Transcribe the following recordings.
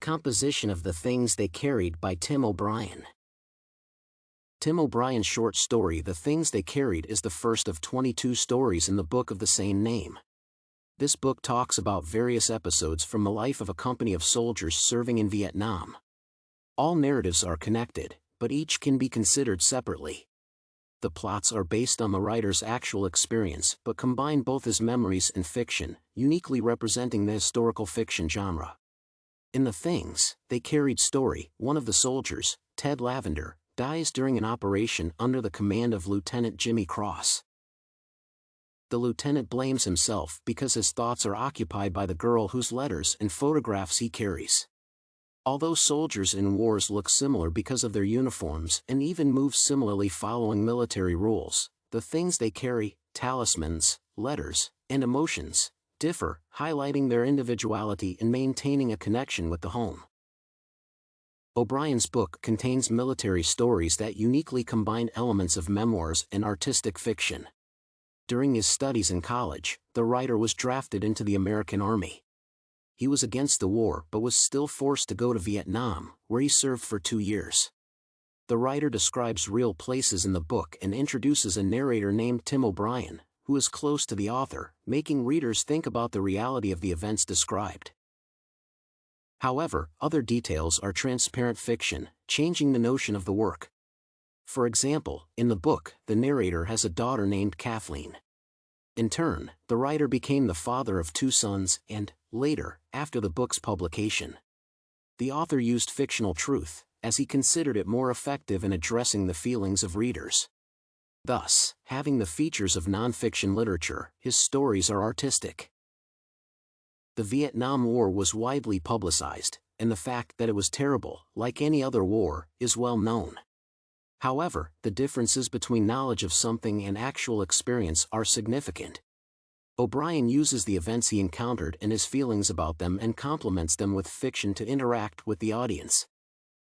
Composition of the Things They Carried by Tim O'Brien. Tim O'Brien's short story The Things They Carried is the first of 22 stories in the book of the same name. This book talks about various episodes from the life of a company of soldiers serving in Vietnam. All narratives are connected, but each can be considered separately. The plots are based on the writer's actual experience but combine both as memories and fiction, uniquely representing the historical fiction genre. In The Things They Carried story, one of the soldiers, Ted Lavender, dies during an operation under the command of Lieutenant Jimmy Cross. The lieutenant blames himself because his thoughts are occupied by the girl whose letters and photographs he carries. Although soldiers in wars look similar because of their uniforms and even move similarly following military rules, the things they carry, talismans, letters, and emotions, differ, highlighting their individuality and maintaining a connection with the home. O'Brien's book contains military stories that uniquely combine elements of memoirs and artistic fiction. During his studies in college, the writer was drafted into the American Army. He was against the war but was still forced to go to Vietnam, where he served for 2 years. The writer describes real places in the book and introduces a narrator named Tim O'Brien, who is close to the author, making readers think about the reality of the events described. However, other details are transparent fiction, changing the notion of the work. For example, in the book, the narrator has a daughter named Kathleen. In turn, the writer became the father of 2 sons and, later, after the book's publication, the author used fictional truth, as he considered it more effective in addressing the feelings of readers. Thus, having the features of nonfiction literature, his stories are artistic. The Vietnam War was widely publicized, and the fact that it was terrible, like any other war, is well known. However, the differences between knowledge of something and actual experience are significant. O'Brien uses the events he encountered and his feelings about them and complements them with fiction to interact with the audience.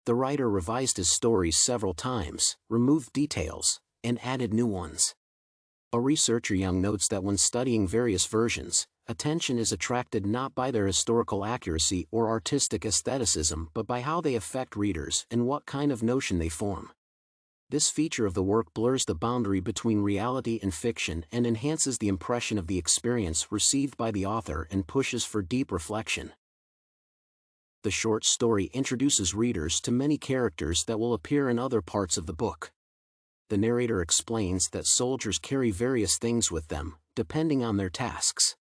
The writer revised his stories several times, removed details, and added new ones. A researcher Young notes that when studying various versions, attention is attracted not by their historical accuracy or artistic aestheticism but by how they affect readers and what kind of notion they form. This feature of the work blurs the boundary between reality and fiction and enhances the impression of the experience received by the author and pushes for deep reflection. The short story introduces readers to many characters that will appear in other parts of the book. The narrator explains that soldiers carry various things with them, depending on their tasks.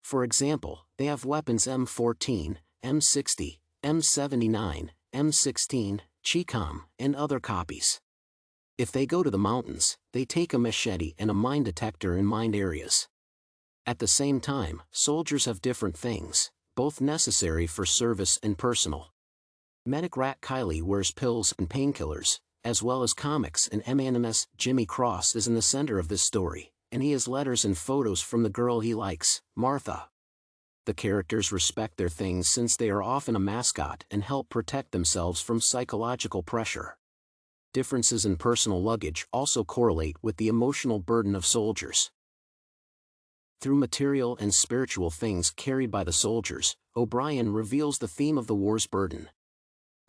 For example, they have weapons M14, M60, M79, M16, Chicom, and other copies. If they go to the mountains, they take a machete and a mine detector in mined areas. At the same time, soldiers have different things, both necessary for service and personal. Medic Rat Kiley wears pills and painkillers, as well as comics, and MNMS Jimmy Cross is in the center of this story, and he has letters and photos from the girl he likes, Martha. The characters respect their things since they are often a mascot and help protect themselves from psychological pressure. Differences in personal luggage also correlate with the emotional burden of soldiers. Through material and spiritual things carried by the soldiers, O'Brien reveals the theme of the war's burden.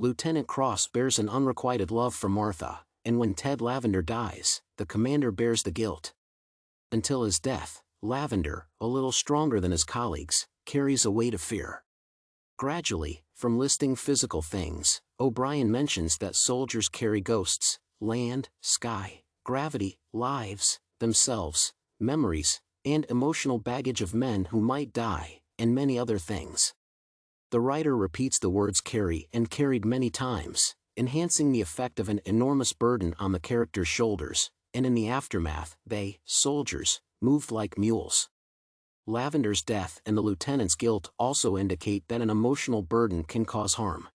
Lieutenant Cross bears an unrequited love for Martha, and when Ted Lavender dies, the commander bears the guilt. Until his death, Lavender, a little stronger than his colleagues, carries a weight of fear. Gradually, from listing physical things, O'Brien mentions that soldiers carry ghosts, land, sky, gravity, lives, themselves, memories, and emotional baggage of men who might die, and many other things. The writer repeats the words carry and carried many times, enhancing the effect of an enormous burden on the character's shoulders, and in the aftermath, they, soldiers, moved like mules. Lavender's death and the lieutenant's guilt also indicate that an emotional burden can cause harm.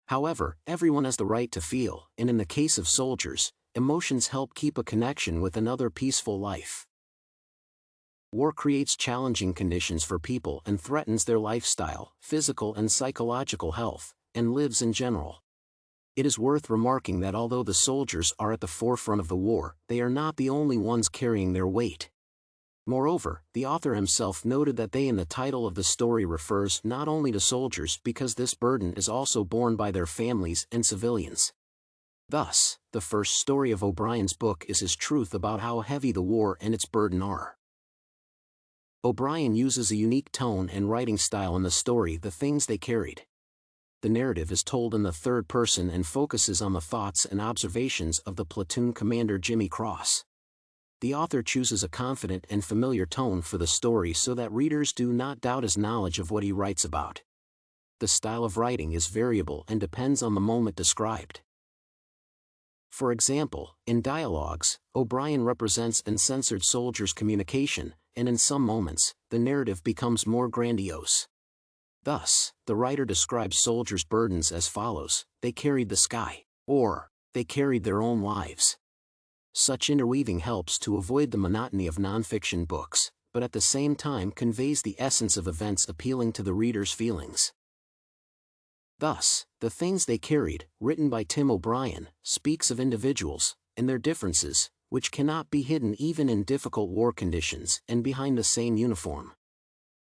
However, everyone has the right to feel, and in the case of soldiers, emotions help keep a connection with another peaceful life. War creates challenging conditions for people and threatens their lifestyle, physical and psychological health, and lives in general. It is worth remarking that although the soldiers are at the forefront of the war, they are not the only ones carrying their weight. Moreover, the author himself noted that they in the title of the story refers not only to soldiers because this burden is also borne by their families and civilians. Thus, the first story of O'Brien's book is his truth about how heavy the war and its burden are. O'Brien uses a unique tone and writing style in the story The Things They Carried. The narrative is told in the third person and focuses on the thoughts and observations of the platoon commander Jimmy Cross. The author chooses a confident and familiar tone for the story so that readers do not doubt his knowledge of what he writes about. The style of writing is variable and depends on the moment described. For example, in dialogues, O'Brien represents uncensored soldiers' communication, and in some moments, the narrative becomes more grandiose. Thus, the writer describes soldiers' burdens as follows: they carried the sky, or they carried their own lives. Such interweaving helps to avoid the monotony of nonfiction books, but at the same time conveys the essence of events appealing to the reader's feelings. Thus, The Things They Carried, written by Tim O'Brien, speaks of individuals, and their differences, which cannot be hidden even in difficult war conditions and behind the same uniform.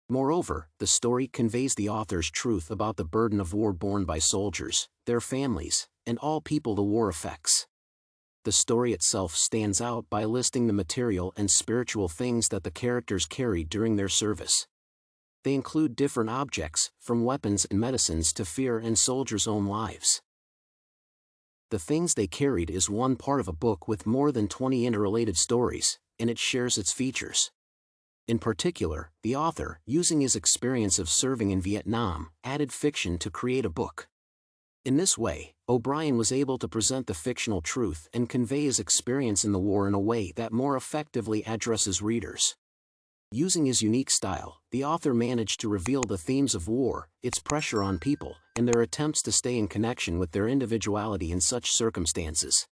Moreover, the story conveys the author's truth about the burden of war borne by soldiers, their families, and all people the war affects. The story itself stands out by listing the material and spiritual things that the characters carried during their service. They include different objects, from weapons and medicines to fear and soldiers' own lives. The Things They Carried is one part of a book with more than 20 interrelated stories, and it shares its features. In particular, the author, using his experience of serving in Vietnam, added fiction to create a book. In this way, O'Brien was able to present the fictional truth and convey his experience in the war in a way that more effectively addresses readers. Using his unique style, the author managed to reveal the themes of war, its pressure on people, and their attempts to stay in connection with their individuality in such circumstances.